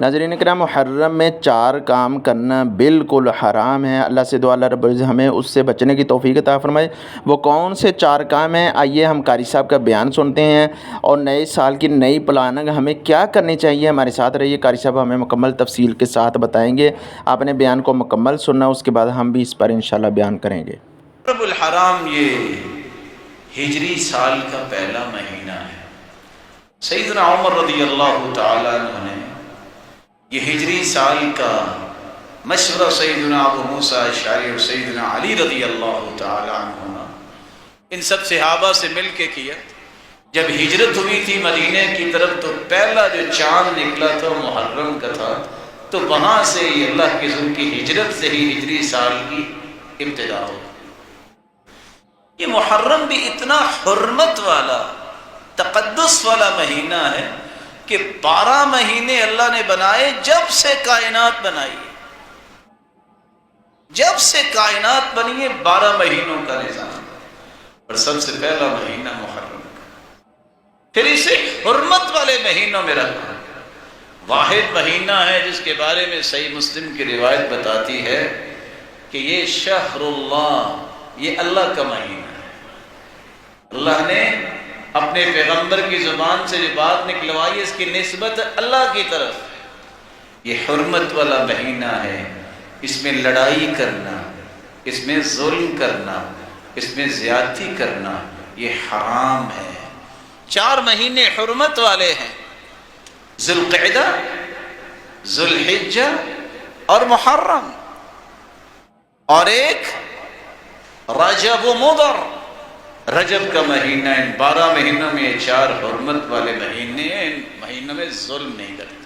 ناظرین کرام، محرم میں 4 کام کرنا بالکل حرام ہے۔ اللہ سے دعا اللہ رب العزت ہمیں اس سے بچنے کی توفیق عطا فرمائے۔ وہ کون سے 4 کام ہیں؟ آئیے ہم قاری صاحب کا بیان سنتے ہیں اور نئے سال کی نئی پلاننگ ہمیں کیا کرنی چاہیے۔ ہمارے ساتھ رہیے، قاری صاحب ہمیں مکمل تفصیل کے ساتھ بتائیں گے۔ آپ نے بیان کو مکمل سننا، اس کے بعد ہم بھی اس پر انشاءاللہ بیان کریں گے۔ رب الحرام یہ ہجری سال کا پہلا مہینہ ہے۔ سیدنا عمر رضی اللہ تعالیٰ عنہ نے یہ ہجری سال کا مشورہ سیدنا ابو موسیٰ اشعری اور سیدنا علی رضی اللہ تعالیٰ عنہ ان سب صحابہ سے مل کے کیا۔ جب ہجرت ہوئی تھی مدینے کی طرف تو پہلا جو چاند نکلا تھا محرم کا تھا، تو وہاں سے یہ اللہ کے رسول کی ہجرت سے ہی ہجری سال کی ابتدا ہو۔ یہ محرم بھی اتنا حرمت والا تقدس والا مہینہ ہے کہ 12 مہینے اللہ نے بنائے جب سے کائنات بنائی، جب سے کائنات بنی ہے 12 مہینوں کا نظام، اور سب سے پہلا مہینہ محرم کا، پھر اسے حرمت والے مہینوں میں رکھا۔ واحد مہینہ ہے جس کے بارے میں صحیح مسلم کی روایت بتاتی ہے کہ یہ شہر اللہ، یہ اللہ کا مہینہ ہے۔ اللہ نے اپنے پیغمبر کی زبان سے جو بات نکلوائی اس کی نسبت اللہ کی طرف۔ یہ حرمت والا مہینہ ہے، اس میں لڑائی کرنا، اس میں ظلم کرنا، اس میں زیادتی کرنا یہ حرام ہے۔ 4 مہینے حرمت والے ہیں، ذوالقعدہ، ذوالحجہ اور محرم، اور ایک رجب و مضر، رجب کا مہینہ۔ ان 12 مہینوں میں یہ 4 حرمت والے مہینے ہیں، ان مہینوں میں ظلم نہیں کرتے۔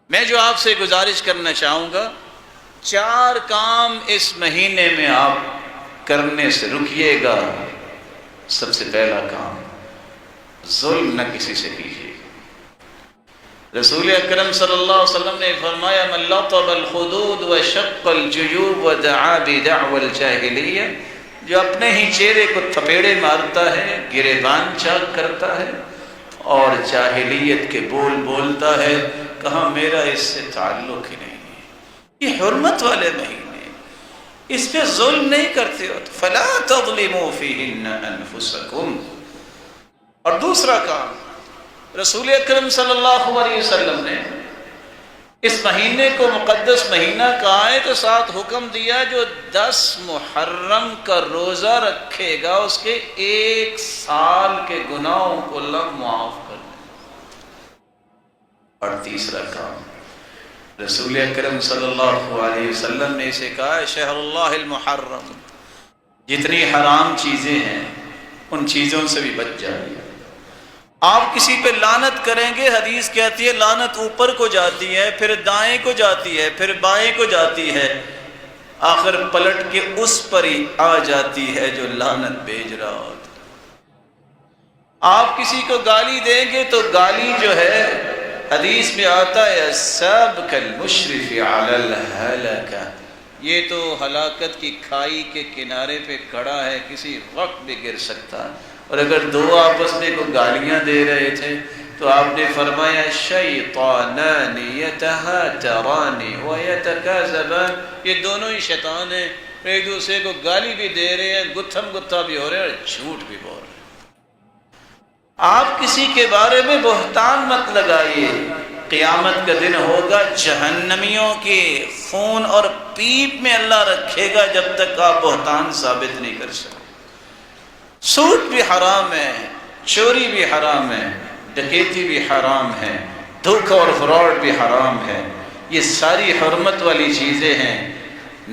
میں جو آپ سے گزارش کرنا چاہوں گا، 4 کام اس مہینے میں آپ کرنے سے رکیے گا۔ سب سے پہلا کام، ظلم نہ کسی سے کیجیے۔ رسول اکرم صلی اللہ علیہ وسلم نے فرمایا من لطب الخدود وشق الجیوب ودعا بدعوى الجاہلیہ، جو اپنے ہی چہرے کو تھپیڑے مارتا ہے، گریبان چاک کرتا ہے اور جاہلیت کے بول بولتا ہے، کہاں میرا اس سے تعلق ہی نہیں ہے۔ یہ حرمت والے مہینے، اس پہ ظلم نہیں کرتے ہو، فلا تظلموا فیہن انفسکم۔ اور دوسرا کام، رسول اکرم صلی اللہ علیہ وسلم نے اس مہینے کو مقدس مہینہ کہا ہے تو ساتھ حکم دیا جو 10 محرم کا روزہ رکھے گا اس کے 1 سال کے گناہوں کو اللہ معاف کر دے۔ اور تیسرا کام، رسول اکرم صلی اللہ علیہ وسلم نے اسے کہا ہے شہر اللہ المحرم، جتنی حرام چیزیں ہیں ان چیزوں سے بھی بچ جائیے۔ آپ کسی پہ لعنت کریں گے، حدیث کہتی ہے لعنت اوپر کو جاتی ہے، پھر دائیں کو جاتی ہے، پھر بائیں کو جاتی ہے، آخر پلٹ کے اس پر ہی آ جاتی ہے جو لعنت بھیج رہا ہوتا۔ آپ کسی کو گالی دیں گے تو گالی جو ہے حدیث میں آتا ہے سابق المشرف علی الہلکہ، یہ تو ہلاکت کی کھائی کے کنارے پہ کھڑا ہے، کسی وقت بھی گر سکتا ہے۔ اور اگر 2 آپس میں کو گالیاں دے رہے تھے تو آپ نے فرمایا شیطانان یتہاتران ویتکاذبان، یہ دونوں ہی شیطان ہیں، ایک دوسرے کو گالی بھی دے رہے ہیں، گتھم گتھا بھی ہو رہے ہیں اور جھوٹ بھی بول رہے ہیں۔ آپ کسی کے بارے میں بہتان مت لگائیے، قیامت کا دن ہوگا جہنمیوں کے خون اور پیپ میں اللہ رکھے گا جب تک آپ بہتان ثابت نہیں کر سکتے۔ سود بھی حرام ہے، چوری بھی حرام ہے، ڈکیتی بھی حرام ہے، دھوکہ اور فراڈ بھی حرام ہے۔ یہ ساری حرمت والی چیزیں ہیں۔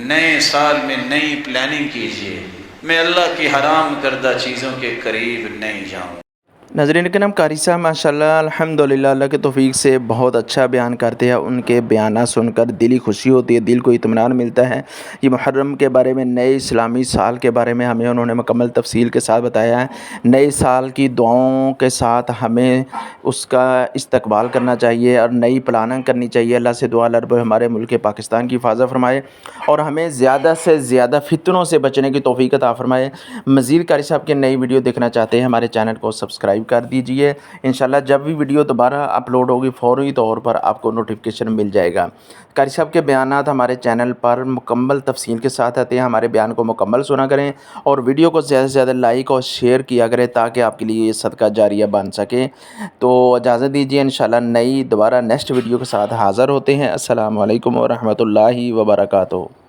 نئے سال میں نئی پلاننگ کیجئے، میں اللہ کی حرام کردہ چیزوں کے قریب نہیں جاؤں۔ ناظرین کرام، قاری صاحب ماشاءاللہ الحمدللہ اللہ کے توفیق سے بہت اچھا بیان کرتے ہیں۔ ان کے بیانات سن کر دلی خوشی ہوتی ہے، دل کو اطمینان ملتا ہے۔ یہ محرم کے بارے میں، نئے اسلامی سال کے بارے میں ہمیں انہوں نے مکمل تفصیل کے ساتھ بتایا ہے۔ نئے سال کی دعاؤں کے ساتھ ہمیں اس کا استقبال کرنا چاہیے اور نئی پلاننگ کرنی چاہیے۔ اللہ سے دعا اللہ رب ہمارے ملک پاکستان کی حفاظت فرمائے اور ہمیں زیادہ سے زیادہ فتنوں سے بچنے کی توفیق عطا فرمائے۔ مزید قاری صاحب کی نئی ویڈیو دیکھنا چاہتے ہیں ہمارے چینل کو سبسکرائب سبسکرائب کر دیجئے، انشاءاللہ جب بھی ویڈیو دوبارہ اپلوڈ ہوگی فوری طور پر آپ کو نوٹیفیکیشن مل جائے گا۔ قاری صاحب کے بیانات ہمارے چینل پر مکمل تفصیل کے ساتھ آتے ہیں، ہمارے بیان کو مکمل سنا کریں اور ویڈیو کو زیادہ سے زیادہ لائک اور شیئر کیا کریں تاکہ آپ کے لیے یہ صدقہ جاریہ بن سکے۔ تو اجازت دیجیے، انشاءاللہ دوبارہ نیکسٹ ویڈیو کے ساتھ حاضر ہوتے ہیں۔ السلام علیکم ورحمۃ اللہ وبرکاتہ۔